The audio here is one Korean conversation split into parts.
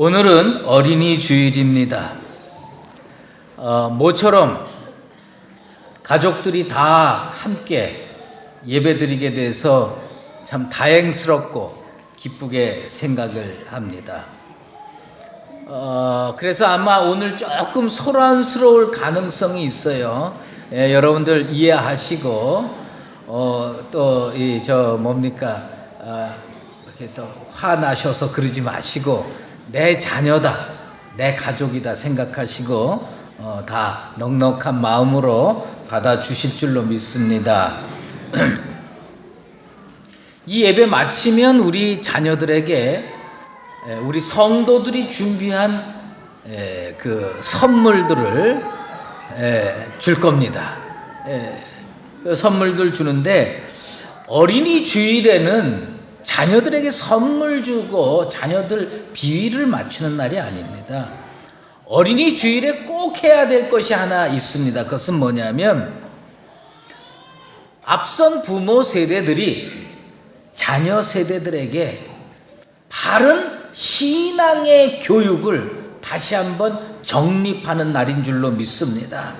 오늘은 어린이 주일입니다. 모처럼 가족들이 다 함께 예배드리게 돼서 참 다행스럽고 기쁘게 생각을 합니다. 그래서 아마 오늘 조금 소란스러울 가능성이 있어요. 여러분들 이해하시고 또 이렇게 또 화나셔서 그러지 마시고 내 자녀다, 내 가족이다 생각하시고 다 넉넉한 마음으로 받아주실 줄로 믿습니다. 이 예배 마치면 우리 자녀들에게 우리 성도들이 준비한 그 선물들을 줄 겁니다. 그 선물들 주는데 어린이 주일에는 자녀들에게 선물 주고 자녀들 비위를 맞추는 날이 아닙니다. 어린이 주일에 꼭 해야 될 것이 하나 있습니다. 그것은 뭐냐면 앞선 부모 세대들이 자녀 세대들에게 바른 신앙의 교육을 다시 한번 정립하는 날인 줄로 믿습니다.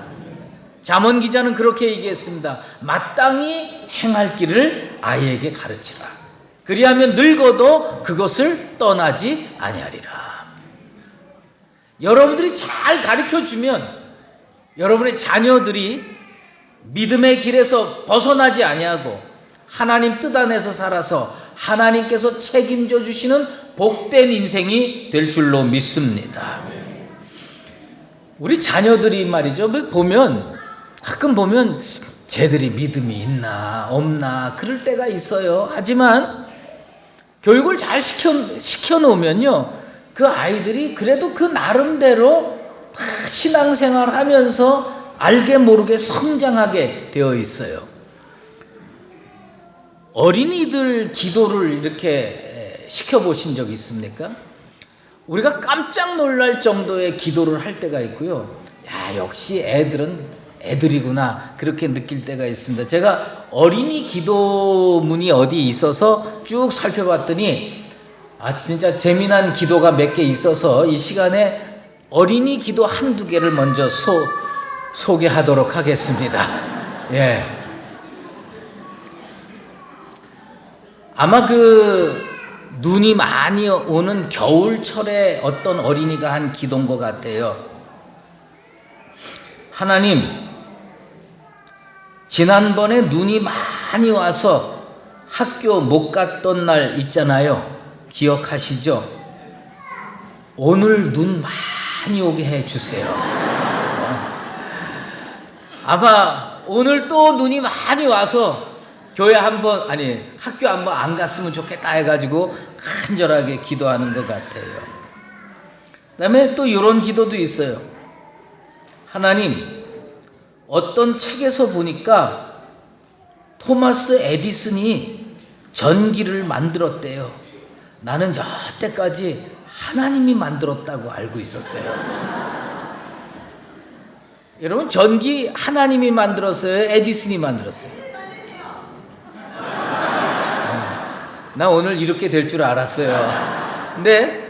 잠언 기자는 그렇게 얘기했습니다. 마땅히 행할 길을 아이에게 가르치라. 그리하면 늙어도 그것을 떠나지 아니하리라. 여러분들이 잘 가르쳐주면 여러분의 자녀들이 믿음의 길에서 벗어나지 아니하고 하나님 뜻 안에서 살아서 하나님께서 책임져 주시는 복된 인생이 될 줄로 믿습니다. 우리 자녀들이 말이죠. 가끔 보면 쟤들이 믿음이 있나 없나 그럴 때가 있어요. 하지만 교육을 잘 시켜놓으면요, 그 아이들이 그래도 그 나름대로 다 신앙생활 하면서 알게 모르게 성장하게 되어 있어요. 어린이들 기도를 이렇게 시켜보신 적 있습니까? 우리가 깜짝 놀랄 정도의 기도를 할 때가 있고요. 야, 역시 애들은 애들이구나 그렇게 느낄 때가 있습니다. 제가 어린이 기도문이 어디 있어서 쭉 살펴봤더니 진짜 재미난 기도가 몇 개 있어서 이 시간에 어린이 기도 한두 개를 먼저 소개하도록 하겠습니다. 예. 아마 눈이 많이 오는 겨울철에 어떤 어린이가 한 기도인 것 같아요. 하나님, 지난번에 눈이 많이 와서 학교 못 갔던 날 있잖아요. 기억하시죠? 오늘 눈 많이 오게 해주세요. 아마 오늘 또 눈이 많이 와서 학교 한번 안 갔으면 좋겠다 해가지고 간절하게 기도하는 것 같아요. 그 다음에 또 이런 기도도 있어요. 하나님, 어떤 책에서 보니까 토마스 에디슨이 전기를 만들었대요. 나는 여태까지 하나님이 만들었다고 알고 있었어요. 여러분, 전기 하나님이 만들었어요? 에디슨이 만들었어요? 나 오늘 이렇게 될 줄 알았어요. 근데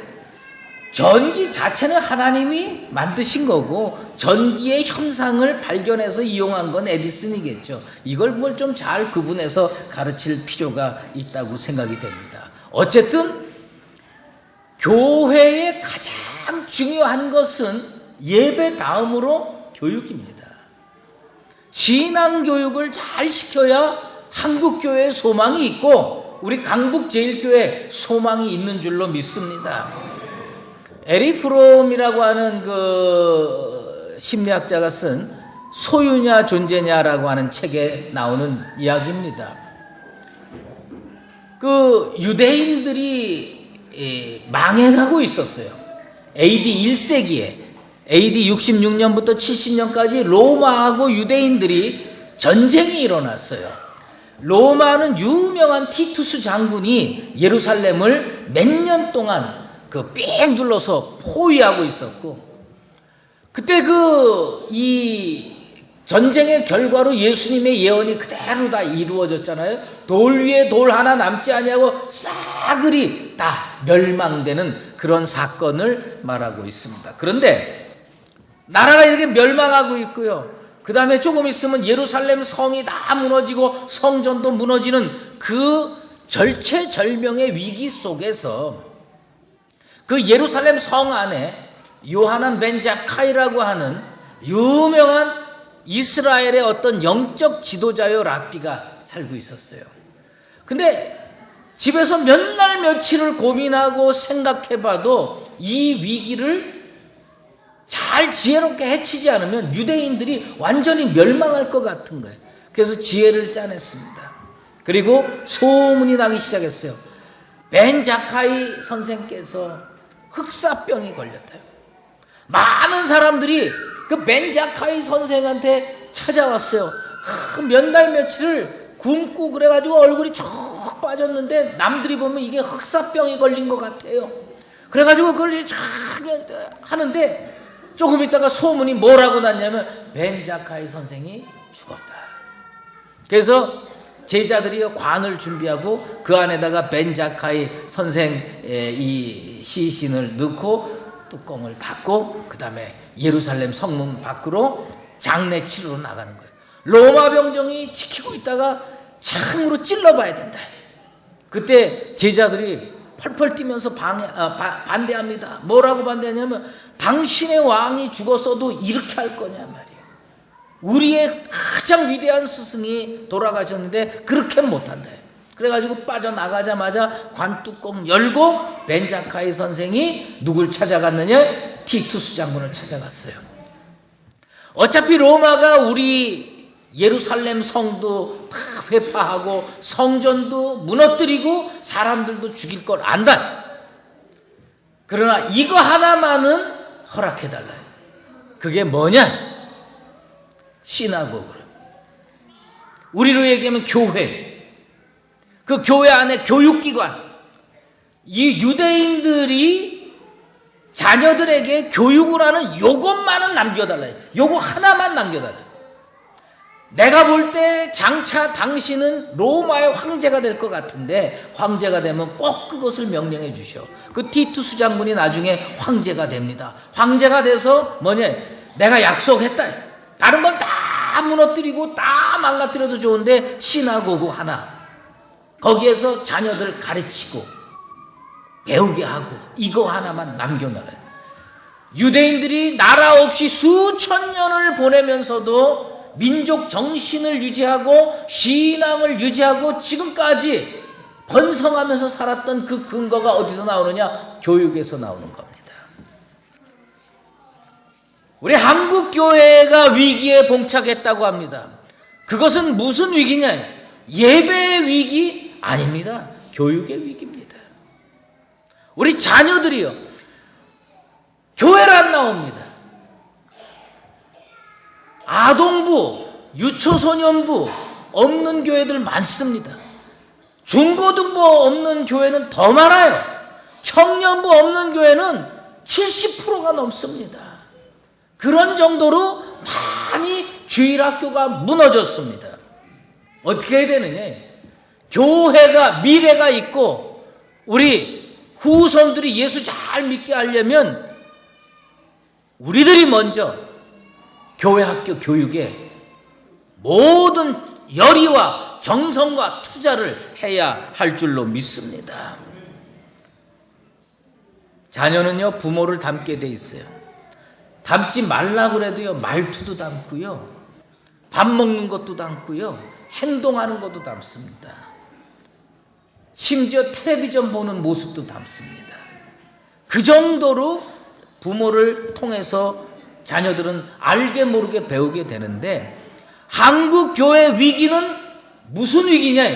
전기 자체는 하나님이 만드신 거고 전기의 현상을 발견해서 이용한 건 에디슨이겠죠. 이걸 뭘 좀 잘 구분해서 가르칠 필요가 있다고 생각이 됩니다. 어쨌든 교회의 가장 중요한 것은 예배 다음으로 교육입니다. 신앙교육을 잘 시켜야 한국교회에 소망이 있고 우리 강북제일교회에 소망이 있는 줄로 믿습니다. 에리 프롬이라고 하는 그 심리학자가 쓴 소유냐 존재냐라고 하는 책에 나오는 이야기입니다. 그 유대인들이 망해가고 있었어요. AD 1세기에 AD 66년부터 70년까지 로마하고 유대인들이 전쟁이 일어났어요. 로마는 유명한 티투스 장군이 예루살렘을 몇 년 동안 삥 둘러서 포위하고 있었고, 그때 이 전쟁의 결과로 예수님의 예언이 그대로 다 이루어졌잖아요. 돌 위에 돌 하나 남지 아니하고 싸그리 다 멸망되는 그런 사건을 말하고 있습니다. 그런데 나라가 이렇게 멸망하고 있고요. 그 다음에 조금 있으면 예루살렘 성이 다 무너지고 성전도 무너지는 그 절체절명의 위기 속에서 그 예루살렘 성 안에 요하난 벤 자카이라고 하는 유명한 이스라엘의 어떤 영적 지도자요 랍비가 살고 있었어요. 근데 집에서 몇 날 며칠을 고민하고 생각해봐도 이 위기를 잘 지혜롭게 해치지 않으면 유대인들이 완전히 멸망할 것 같은 거예요. 그래서 지혜를 짜냈습니다. 그리고 소문이 나기 시작했어요. 벤 자카이 선생께서 흑사병이 걸렸대요. 많은 사람들이 그 벤 자카이 선생한테 찾아왔어요. 몇 날 며칠을 굶고 그래가지고 얼굴이 쭉 빠졌는데 남들이 보면 이게 흑사병이 걸린 것 같아요. 그래가지고 그걸 쫙 하는데 조금 있다가 소문이 뭐라고 났냐면 벤 자카이 선생이 죽었다. 그래서 제자들이 관을 준비하고 그 안에다가 벤 자카이 선생의 이 시신을 넣고 뚜껑을 닫고 그 다음에 예루살렘 성문 밖으로 장례 치르러 나가는 거예요. 로마 병정이 지키고 있다가 창으로 찔러봐야 된다. 그때 제자들이 펄펄 뛰면서 반대합니다. 뭐라고 반대하냐면 당신의 왕이 죽었어도 이렇게 할 거냐 말이에요. 우리의 가장 위대한 스승이 돌아가셨는데 그렇게 못한다. 그래가지고 빠져나가자마자 관뚜껑 열고 벤 자카이 선생이 누굴 찾아갔느냐? 티투스 장군을 찾아갔어요. 어차피 로마가 우리 예루살렘 성도 다 회파하고 성전도 무너뜨리고 사람들도 죽일 걸 안다. 그러나 이거 하나만은 허락해달라요. 그게 뭐냐? 시나고그를. 우리로 얘기하면 교회. 그 교회 안에 교육기관. 이 유대인들이 자녀들에게 교육을 하는 요것만은 남겨달라요. 요거 하나만 남겨달라요. 내가 볼 때 장차 당신은 로마의 황제가 될 것 같은데 황제가 되면 꼭 그것을 명령해 주셔. 그 티투스 장군이 나중에 황제가 됩니다. 황제가 돼서 뭐냐? 내가 약속했다. 다른 건 다 무너뜨리고 다 망가뜨려도 좋은데 시나고그 하나. 거기에서 자녀들 가르치고 배우게 하고 이거 하나만 남겨놔요. 유대인들이 나라 없이 수천 년을 보내면서도 민족 정신을 유지하고 신앙을 유지하고 지금까지 번성하면서 살았던 그 근거가 어디서 나오느냐? 교육에서 나오는 겁니다. 우리 한국 교회가 위기에 봉착했다고 합니다. 그것은 무슨 위기냐? 예배의 위기? 아닙니다. 교육의 위기입니다. 우리 자녀들이요. 교회를 안 나옵니다. 아동부, 유초소년부 없는 교회들 많습니다. 중고등부 없는 교회는 더 많아요. 청년부 없는 교회는 70%가 넘습니다. 그런 정도로 많이 주일학교가 무너졌습니다. 어떻게 해야 되느냐? 교회가 미래가 있고 우리 후손들이 예수 잘 믿게 하려면 우리들이 먼저 교회 학교 교육에 모든 열의와 정성과 투자를 해야 할 줄로 믿습니다. 자녀는요, 부모를 닮게 돼 있어요. 닮지 말라고 그래도요, 말투도 닮고요, 밥 먹는 것도 닮고요, 행동하는 것도 닮습니다. 심지어 텔레비전 보는 모습도 닮습니다. 그 정도로 부모를 통해서 자녀들은 알게 모르게 배우게 되는데, 한국 교회 위기는 무슨 위기냐?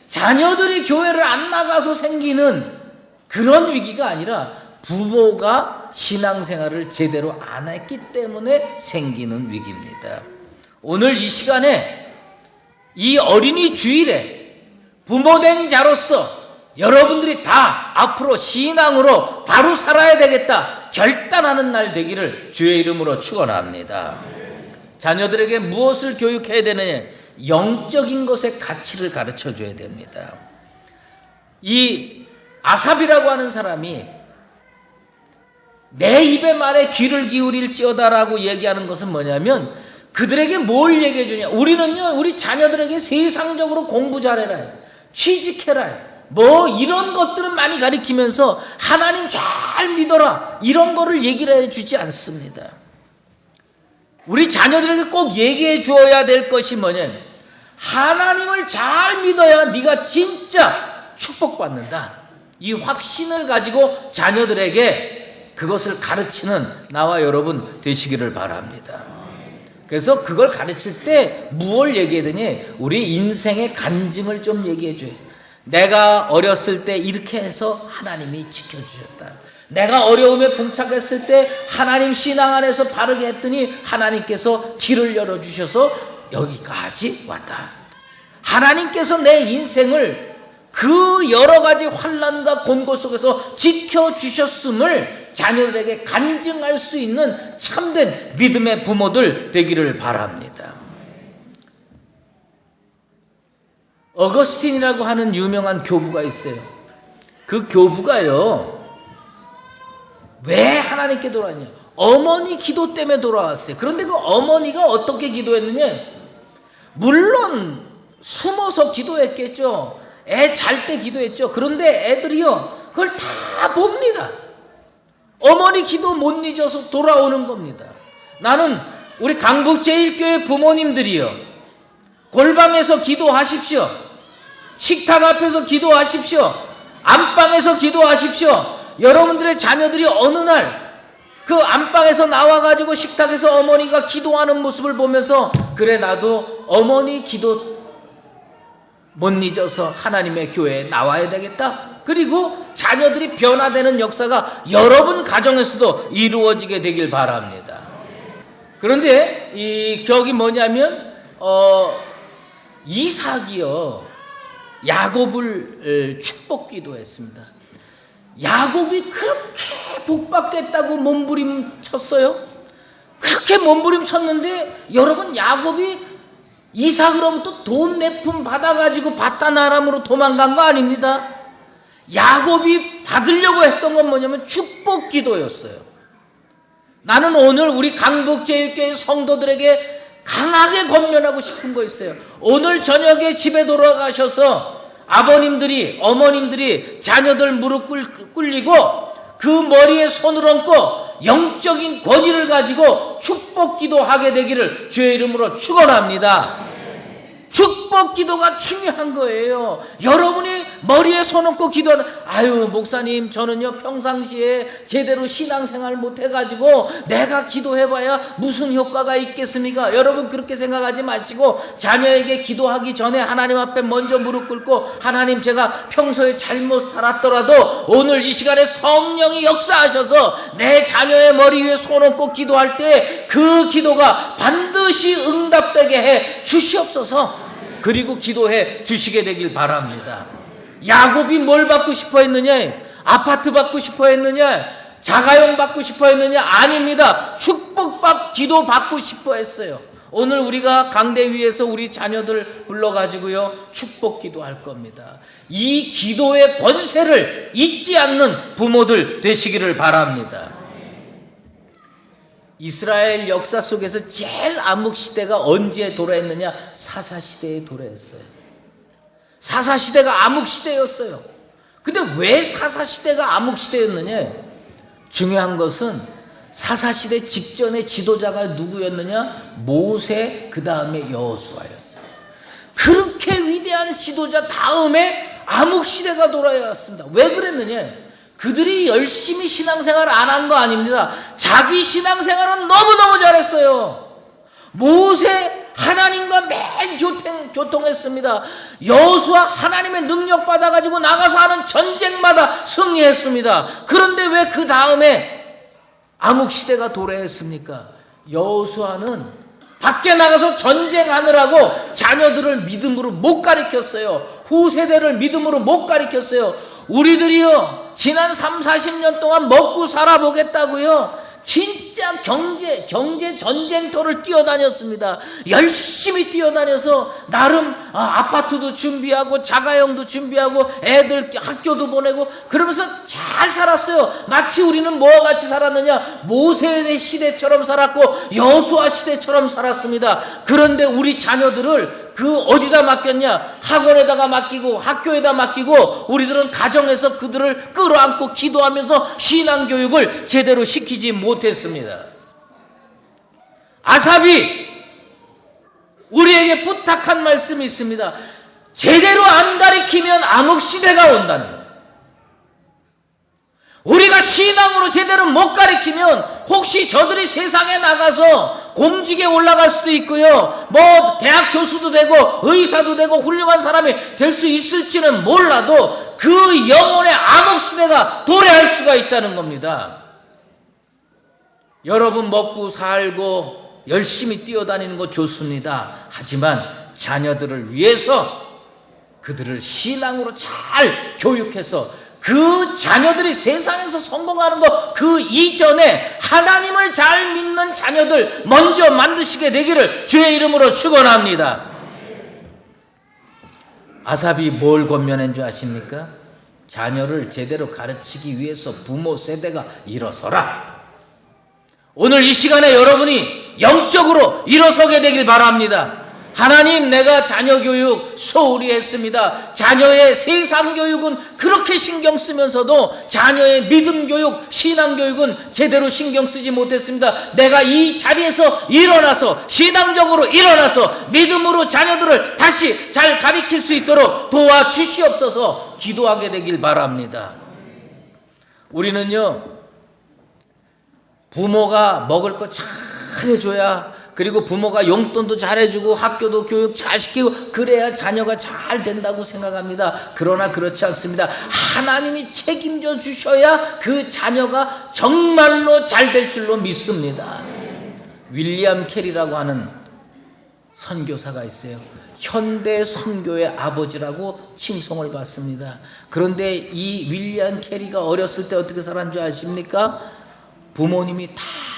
자녀들이 교회를 안 나가서 생기는 그런 위기가 아니라 부모가 신앙생활을 제대로 안 했기 때문에 생기는 위기입니다. 오늘 이 시간에 이 어린이 주일에 부모된 자로서 여러분들이 다 앞으로 신앙으로 바로 살아야 되겠다 결단하는 날 되기를 주의 이름으로 축원합니다. 자녀들에게 무엇을 교육해야 되느냐? 영적인 것의 가치를 가르쳐 줘야 됩니다. 이 아삽이라고 하는 사람이 내 입의 말에 귀를 기울일지어다라고 얘기하는 것은 뭐냐면 그들에게 뭘 얘기해 주냐? 우리는요, 우리 자녀들에게 세상적으로 공부 잘해라, 취직해라, 뭐 이런 것들은 많이 가리키면서 하나님 잘 믿어라 이런 거를 얘기를 해주지 않습니다. 우리 자녀들에게 꼭 얘기해 주어야 될 것이 뭐냐? 하나님을 잘 믿어야 네가 진짜 축복받는다. 이 확신을 가지고 자녀들에게 그것을 가르치는 나와 여러분 되시기를 바랍니다. 그래서 그걸 가르칠 때 무엇을 얘기해야 되니? 우리 인생의 간증을 좀 얘기해 줘요. 내가 어렸을 때 이렇게 해서 하나님이 지켜주셨다. 내가 어려움에 봉착했을 때 하나님 신앙 안에서 바르게 했더니 하나님께서 길을 열어주셔서 여기까지 왔다. 하나님께서 내 인생을 그 여러 가지 환난과 곤고 속에서 지켜주셨음을 자녀들에게 간증할 수 있는 참된 믿음의 부모들 되기를 바랍니다. 어거스틴이라고 하는 유명한 교부가 있어요. 그 교부가요, 왜 하나님께 돌아왔냐? 어머니 기도 때문에 돌아왔어요. 그런데 그 어머니가 어떻게 기도했느냐? 물론 숨어서 기도했겠죠. 애 잘 때 기도했죠. 그런데 애들이요, 그걸 다 봅니다. 어머니 기도 못 잊어서 돌아오는 겁니다. 나는 우리 강북제일교회 부모님들이요, 골방에서 기도하십시오. 식탁 앞에서 기도하십시오. 안방에서 기도하십시오. 여러분들의 자녀들이 어느 날 그 안방에서 나와가지고 식탁에서 어머니가 기도하는 모습을 보면서 그래, 나도 어머니 기도 못 잊어서 하나님의 교회에 나와야 되겠다. 그리고 자녀들이 변화되는 역사가 여러분 가정에서도 이루어지게 되길 바랍니다. 그런데 이 격이 뭐냐면 이삭이요, 야곱을 축복 기도했습니다. 야곱이 그렇게 복받겠다고 몸부림 쳤어요. 그렇게 몸부림 쳤는데 여러분, 야곱이 이삭으로부터 돈 몇 푼 받아가지고 바단 아람으로 도망간 거 아닙니다. 야곱이 받으려고 했던 건 뭐냐면 축복 기도였어요. 나는 오늘 우리 강북제일교회 성도들에게 강하게 권면하고 싶은 거 있어요. 오늘 저녁에 집에 돌아가셔서 아버님들이, 어머님들이 자녀들 무릎 꿇리고 그 머리에 손을 얹고 영적인 권위를 가지고 축복 기도하게 되기를 주의 이름으로 축원합니다. 축복 기도가 중요한 거예요. 여러분이 머리에 손 얹고 기도하는, 아유 목사님, 저는요 평상시에 제대로 신앙생활 못 해가지고 내가 기도해봐야 무슨 효과가 있겠습니까? 여러분 그렇게 생각하지 마시고 자녀에게 기도하기 전에 하나님 앞에 먼저 무릎 꿇고, 하나님, 제가 평소에 잘못 살았더라도 오늘 이 시간에 성령이 역사하셔서 내 자녀의 머리 위에 손 얹고 기도할 때 그 기도가 반드시 응답되게 해 주시옵소서. 그리고 기도해 주시게 되길 바랍니다. 야곱이 뭘 받고 싶어 했느냐? 아파트 받고 싶어 했느냐? 자가용 받고 싶어 했느냐? 아닙니다. 축복받 기도 받고 싶어 했어요. 오늘 우리가 강대 위에서 우리 자녀들 불러가지고요 축복 기도할 겁니다. 이 기도의 권세를 잊지 않는 부모들 되시기를 바랍니다. 이스라엘 역사 속에서 제일 암흑시대가 언제 도래했느냐? 사사시대에 도래했어요. 사사시대가 암흑시대였어요. 근데 왜 사사시대가 암흑시대였느냐? 중요한 것은 사사시대 직전의 지도자가 누구였느냐? 모세, 그 다음에 여호수아였어요. 그렇게 위대한 지도자 다음에 암흑시대가 돌아왔습니다. 왜 그랬느냐? 그들이 열심히 신앙생활 안 한 거 아닙니다. 자기 신앙생활은 너무너무 잘했어요. 모세 하나님과 매일 교통했습니다. 여호수아 하나님의 능력 받아가지고 나가서 하는 전쟁마다 승리했습니다. 그런데 왜 그 다음에 암흑시대가 도래했습니까? 여호수아는 밖에 나가서 전쟁하느라고 자녀들을 믿음으로 못 가르쳤어요. 후세대를 믿음으로 못 가르쳤어요. 우리들이요 지난 30, 40년 동안 먹고 살아보겠다고요 진짜 진짜 경제 전쟁터를 뛰어다녔습니다. 열심히 뛰어다녀서 나름 아파트도 준비하고 자가용도 준비하고 애들 학교도 보내고 그러면서 잘 살았어요. 마치 우리는 뭐와 같이 살았느냐? 모세 시대처럼 살았고 여호수아 시대처럼 살았습니다. 그런데 우리 자녀들을 어디다 맡겼냐? 학원에다가 맡기고 학교에다 맡기고 우리들은 가정에서 그들을 끌어안고 기도하면서 신앙교육을 제대로 시키지 못했습니다. 아삽이 우리에게 부탁한 말씀이 있습니다. 제대로 안 가르치면 암흑시대가 온다는 거예요. 우리가 신앙으로 제대로 못 가르치면 혹시 저들이 세상에 나가서 공직에 올라갈 수도 있고요. 뭐 대학 교수도 되고 의사도 되고 훌륭한 사람이 될 수 있을지는 몰라도 그 영혼의 암흑시대가 도래할 수가 있다는 겁니다. 여러분 먹고 살고 열심히 뛰어다니는 거 좋습니다. 하지만 자녀들을 위해서 그들을 신앙으로 잘 교육해서 그 자녀들이 세상에서 성공하는 것 그 이전에 하나님을 잘 믿는 자녀들 먼저 만드시게 되기를 주의 이름으로 축원합니다. 아삽이 뭘 권면한 줄 아십니까? 자녀를 제대로 가르치기 위해서 부모 세대가 일어서라. 오늘 이 시간에 여러분이 영적으로 일어서게 되길 바랍니다. 하나님, 내가 자녀 교육 소홀히 했습니다. 자녀의 세상 교육은 그렇게 신경 쓰면서도 자녀의 믿음 교육, 신앙 교육은 제대로 신경 쓰지 못했습니다. 내가 이 자리에서 일어나서 신앙적으로 일어나서 믿음으로 자녀들을 다시 잘 가르칠 수 있도록 도와주시옵소서 기도하게 되길 바랍니다. 우리는요, 부모가 먹을 거 잘 해줘야, 그리고 부모가 용돈도 잘해주고 학교도 교육 잘 시키고 그래야 자녀가 잘 된다고 생각합니다. 그러나 그렇지 않습니다. 하나님이 책임져 주셔야 그 자녀가 정말로 잘 될 줄로 믿습니다. 윌리엄 캐리라고 하는 선교사가 있어요. 현대 선교의 아버지라고 칭송을 받습니다. 그런데 이 윌리엄 캐리가 어렸을 때 어떻게 살았는 줄 아십니까? 부모님이 다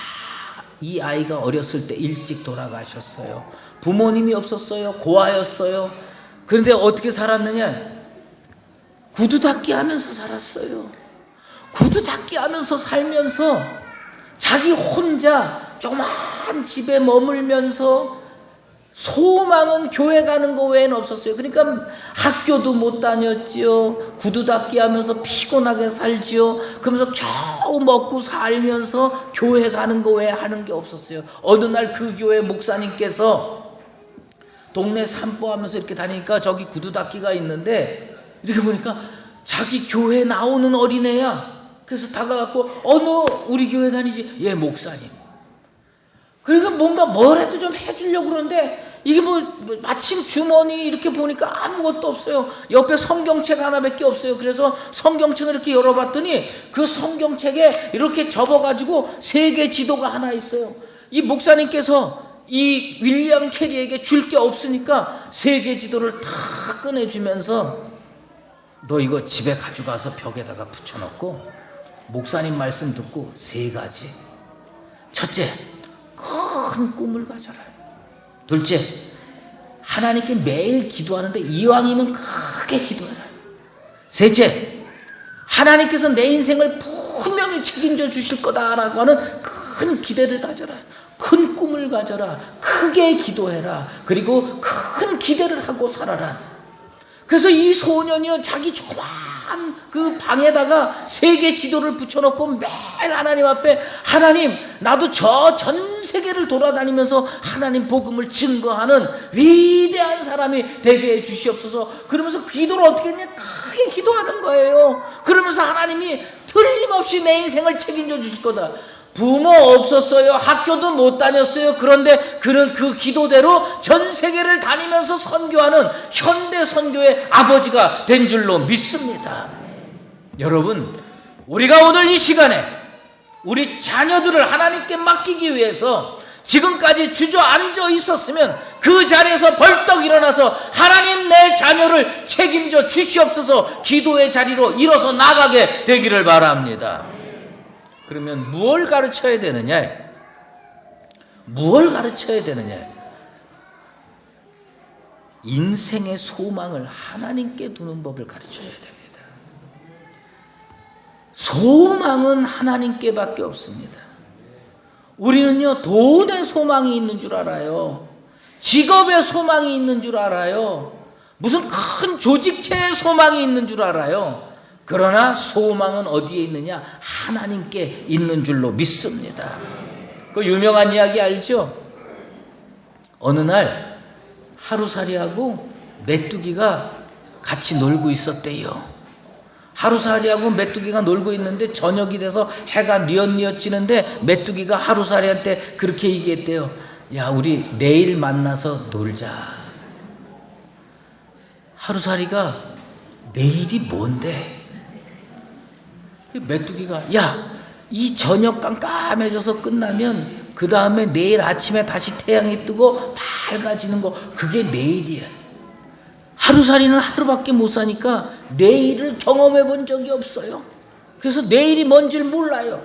이 아이가 어렸을 때 일찍 돌아가셨어요. 부모님이 없었어요. 고아였어요. 그런데 어떻게 살았느냐? 구두 닦기 하면서 살았어요. 구두 닦기 하면서 살면서 자기 혼자 조그만 집에 머물면서 소망은 교회 가는 거 외에는 없었어요. 그러니까 학교도 못 다녔지요. 구두 닦기 하면서 피곤하게 살지요. 그러면서 겨우 먹고 살면서 교회 가는 거 외에 하는 게 없었어요. 어느 날 그 교회 목사님께서 동네 산보하면서 이렇게 다니니까 저기 구두 닦기가 있는데 이렇게 보니까 자기 교회 나오는 어린애야. 그래서 다가가고 너 우리 교회 다니지? 예, 목사님. 그러니까 뭔가 뭐라도 좀 해주려고 그러는데 이게 마침 주머니 이렇게 보니까 아무것도 없어요. 옆에 성경책 하나밖에 없어요. 그래서 성경책을 이렇게 열어봤더니 그 성경책에 이렇게 접어가지고 세계 지도가 하나 있어요. 이 목사님께서 이 윌리엄 캐리에게 줄 게 없으니까 세계 지도를 다 꺼내주면서 너 이거 집에 가져가서 벽에다가 붙여놓고 목사님 말씀 듣고 3가지. 첫째, 큰 꿈을 가져라. 둘째, 하나님께 매일 기도하는데 이왕이면 크게 기도해라. 셋째, 하나님께서 내 인생을 분명히 책임져 주실 거다라고 하는 큰 기대를 가져라. 큰 꿈을 가져라. 크게 기도해라. 그리고 큰 기대를 하고 살아라. 그래서 이 소년이요, 자기 조그만 그 방에다가 세계 지도를 붙여놓고 매일 하나님 앞에, 하나님, 나도 전 세계를 돌아다니면서 하나님 복음을 증거하는 위대한 사람이 되게 해 주시옵소서. 그러면서 기도를 어떻게 했냐? 크게 기도하는 거예요. 그러면서 하나님이 틀림없이 내 인생을 책임져 주실 거다. 부모 없었어요. 학교도 못 다녔어요. 그런데 그는 그 기도대로 전 세계를 다니면서 선교하는 현대 선교의 아버지가 된 줄로 믿습니다. 여러분, 우리가 오늘 이 시간에 우리 자녀들을 하나님께 맡기기 위해서 지금까지 주저앉아 있었으면 그 자리에서 벌떡 일어나서 하나님, 내 자녀를 책임져 주시옵소서 기도의 자리로 일어서 나가게 되기를 바랍니다. 그러면 무엇을 가르쳐야 되느냐? 무엇을 가르쳐야 되느냐? 인생의 소망을 하나님께 두는 법을 가르쳐야 됩니다. 소망은 하나님께밖에 없습니다. 우리는요, 돈에 소망이 있는 줄 알아요. 직업에 소망이 있는 줄 알아요. 무슨 큰 조직체에 소망이 있는 줄 알아요. 그러나 소망은 어디에 있느냐? 하나님께 있는 줄로 믿습니다. 그 유명한 이야기 알죠? 어느 날 하루살이하고 메뚜기가 같이 놀고 있었대요. 하루살이하고 메뚜기가 놀고 있는데 저녁이 돼서 해가 뉘엿뉘엿 지는데 메뚜기가 하루살이한테 그렇게 얘기했대요. 야, 우리 내일 만나서 놀자. 하루살이가 내일이 뭔데? 메뚜기가 야, 이 저녁 깜깜해져서 끝나면 그 다음에 내일 아침에 다시 태양이 뜨고 밝아지는 거, 그게 내일이야. 하루살이는 하루밖에 못 사니까 내일을 경험해 본 적이 없어요. 그래서 내일이 뭔지를 몰라요.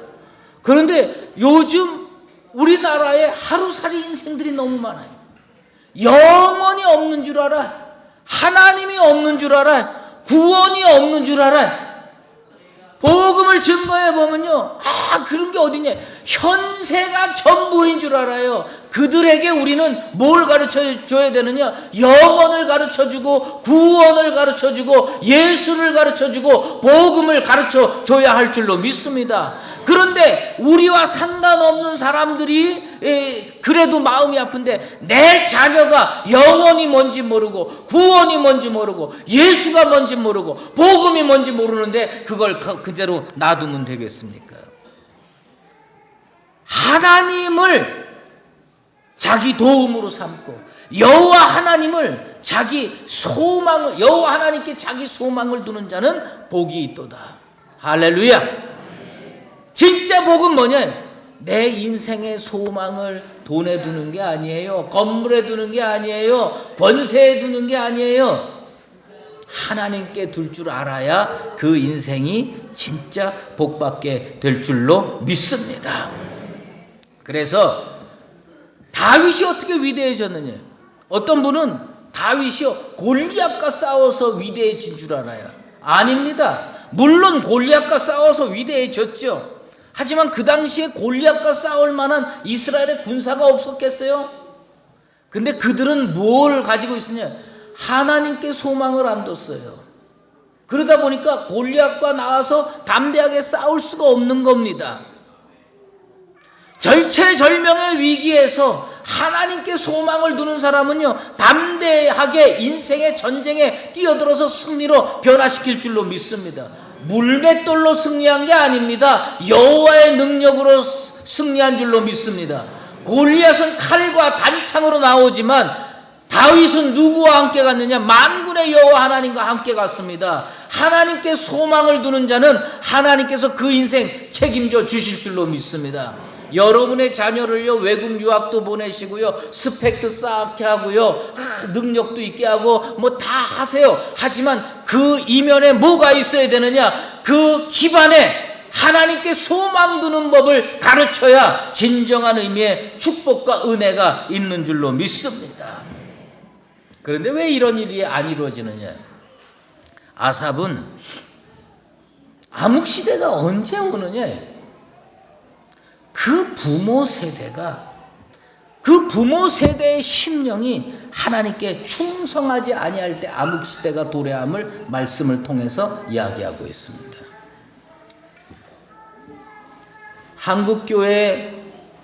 그런데 요즘 우리나라에 하루살이 인생들이 너무 많아요. 영원히 없는 줄 알아. 하나님이 없는 줄 알아. 구원이 없는 줄 알아. 복음을 증거해 보면요, 그런 게 어디냐? 현세가 전부인 줄 알아요. 그들에게 우리는 뭘 가르쳐 줘야 되느냐? 영원을 가르쳐 주고, 구원을 가르쳐 주고, 예수를 가르쳐 주고, 복음을 가르쳐 줘야 할 줄로 믿습니다. 그런데 우리와 상관없는 사람들이 그래도 마음이 아픈데, 내 자녀가 영원이 뭔지 모르고, 구원이 뭔지 모르고, 예수가 뭔지 모르고, 복음이 뭔지 모르는데 그걸 그대로 놔두면 되겠습니까? 하나님을 자기 도움으로 삼고 여호와 하나님을 자기 소망을, 여호와 하나님께 자기 소망을 두는 자는 복이 있도다. 할렐루야. 진짜 복은 뭐냐? 내 인생의 소망을 돈에 두는 게 아니에요. 건물에 두는 게 아니에요. 권세에 두는 게 아니에요. 하나님께 둘 줄 알아야 그 인생이 진짜 복받게 될 줄로 믿습니다. 그래서 다윗이 어떻게 위대해졌느냐? 어떤 분은 다윗이요, 골리앗과 싸워서 위대해진 줄 알아요. 아닙니다. 물론 골리앗과 싸워서 위대해졌죠. 하지만 그 당시에 골리앗과 싸울 만한 이스라엘의 군사가 없었겠어요? 근데 그들은 뭘 가지고 있으냐? 하나님께 소망을 안 뒀어요. 그러다 보니까 골리앗과 나와서 담대하게 싸울 수가 없는 겁니다. 절체절명의 위기에서 하나님께 소망을 두는 사람은요, 담대하게 인생의 전쟁에 뛰어들어서 승리로 변화시킬 줄로 믿습니다. 물맷돌로 승리한 게 아닙니다. 여호와의 능력으로 승리한 줄로 믿습니다. 골리앗은 칼과 단창으로 나오지만 다윗은 누구와 함께 갔느냐? 만군의 여호와 하나님과 함께 갔습니다. 하나님께 소망을 두는 자는 하나님께서 그 인생 책임져 주실 줄로 믿습니다. 여러분의 자녀를요, 외국 유학도 보내시고요, 스펙도 쌓게 하고요, 능력도 있게 하고 뭐 다 하세요. 하지만 그 이면에 뭐가 있어야 되느냐? 그 기반에 하나님께 소망 두는 법을 가르쳐야 진정한 의미의 축복과 은혜가 있는 줄로 믿습니다. 그런데 왜 이런 일이 안 이루어지느냐? 아삽은 암흑시대가 언제 오느냐? 그 부모 세대의 심령이 하나님께 충성하지 아니할 때 암흑시대가 도래함을 말씀을 통해서 이야기하고 있습니다. 한국교회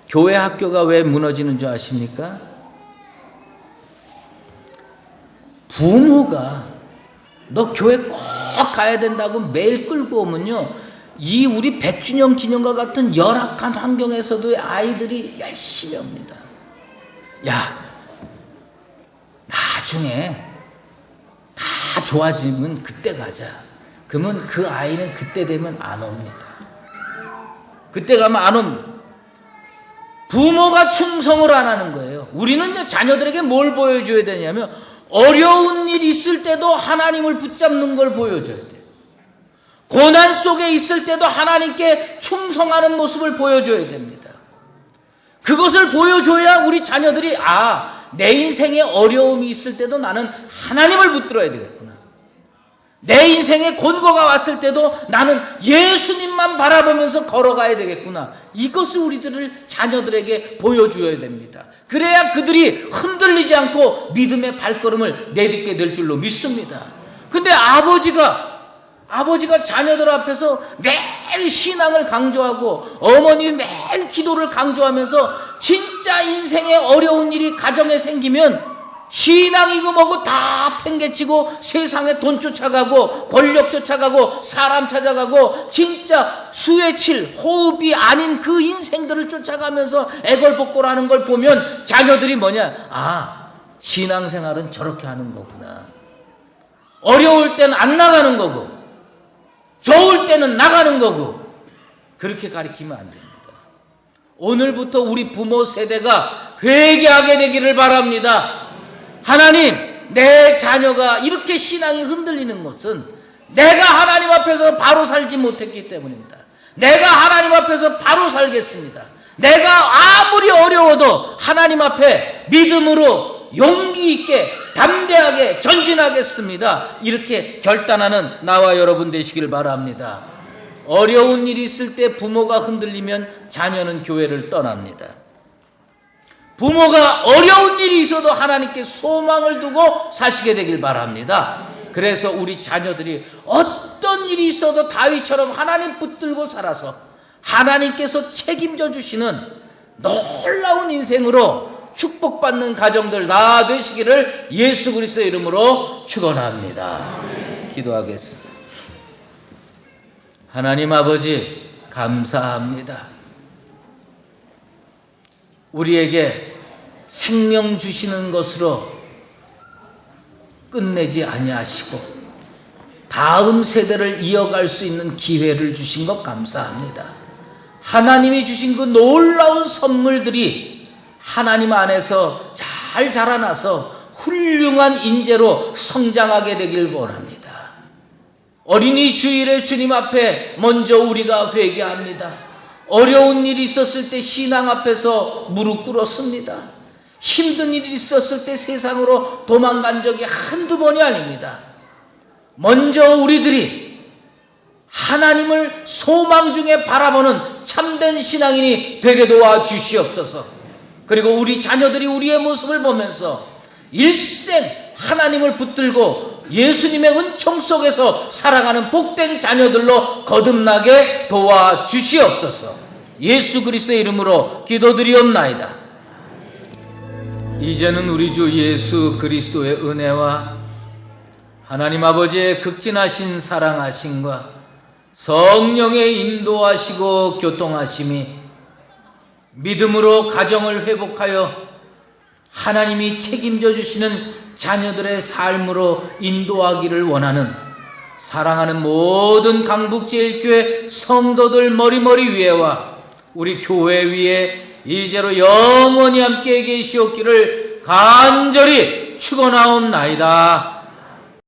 교회 학교가 왜 무너지는 줄 아십니까? 부모가 너 교회 꼭 가야 된다고 매일 끌고 오면요, 이 우리 100주년 기념과 같은 열악한 환경에서도 아이들이 열심히 옵니다. 야, 나중에 다 좋아지면 그때 가자. 그러면 그 아이는 그때 되면 안 옵니다. 그때 가면 안 옵니다. 부모가 충성을 안 하는 거예요. 우리는 자녀들에게 뭘 보여줘야 되냐면, 어려운 일 있을 때도 하나님을 붙잡는 걸 보여줘야 돼요. 고난 속에 있을 때도 하나님께 충성하는 모습을 보여줘야 됩니다. 그것을 보여줘야 우리 자녀들이 내 인생에 어려움이 있을 때도 나는 하나님을 붙들어야 되겠구나. 내 인생에 곤고가 왔을 때도 나는 예수님만 바라보면서 걸어가야 되겠구나. 이것을 우리들을 자녀들에게 보여줘야 됩니다. 그래야 그들이 흔들리지 않고 믿음의 발걸음을 내딛게 될 줄로 믿습니다. 근데 아버지가 자녀들 앞에서 매일 신앙을 강조하고 어머님이 매일 기도를 강조하면서 진짜 인생에 어려운 일이 가정에 생기면 신앙이고 뭐고 다 팽개치고 세상에 돈 쫓아가고 권력 쫓아가고 사람 찾아가고 진짜 수에 칠 호흡이 아닌 그 인생들을 쫓아가면서 애걸복걸하는 걸 보면 자녀들이 신앙생활은 저렇게 하는 거구나. 어려울 때는 안 나가는 거고 좋을 때는 나가는 거고 그렇게 가르치면 안 됩니다. 오늘부터 우리 부모 세대가 회개하게 되기를 바랍니다. 하나님, 내 자녀가 이렇게 신앙이 흔들리는 것은 내가 하나님 앞에서 바로 살지 못했기 때문입니다. 내가 하나님 앞에서 바로 살겠습니다. 내가 아무리 어려워도 하나님 앞에 믿음으로 용기 있게 담대하게 전진하겠습니다. 이렇게 결단하는 나와 여러분 되시길 바랍니다. 어려운 일이 있을 때 부모가 흔들리면 자녀는 교회를 떠납니다. 부모가 어려운 일이 있어도 하나님께 소망을 두고 사시게 되길 바랍니다. 그래서 우리 자녀들이 어떤 일이 있어도 다윗처럼 하나님 붙들고 살아서 하나님께서 책임져 주시는 놀라운 인생으로 축복받는 가정들 다 되시기를 예수 그리스도의 이름으로 축원합니다. 기도하겠습니다. 하나님 아버지 감사합니다. 우리에게 생명 주시는 것으로 끝내지 아니하시고 다음 세대를 이어갈 수 있는 기회를 주신 것 감사합니다. 하나님이 주신 그 놀라운 선물들이 하나님 안에서 잘 자라나서 훌륭한 인재로 성장하게 되길 원합니다. 어린이 주일에 주님 앞에 먼저 우리가 회개합니다. 어려운 일이 있었을 때 신앙 앞에서 무릎 꿇었습니다. 힘든 일이 있었을 때 세상으로 도망간 적이 한두 번이 아닙니다. 먼저 우리들이 하나님을 소망 중에 바라보는 참된 신앙인이 되게 도와 주시옵소서. 그리고 우리 자녀들이 우리의 모습을 보면서 일생 하나님을 붙들고 예수님의 은총 속에서 살아가는 복된 자녀들로 거듭나게 도와 주시옵소서. 예수 그리스도의 이름으로 기도드리옵나이다. 이제는 우리 주 예수 그리스도의 은혜와 하나님 아버지의 극진하신 사랑하심과 성령의 인도하시고 교통하심이 믿음으로 가정을 회복하여 하나님이 책임져 주시는 자녀들의 삶으로 인도하기를 원하는 사랑하는 모든 강북제일교회 성도들 머리머리 위에와 우리 교회 위에 이제로 영원히 함께 계시옵기를 간절히 축원하옵나이다.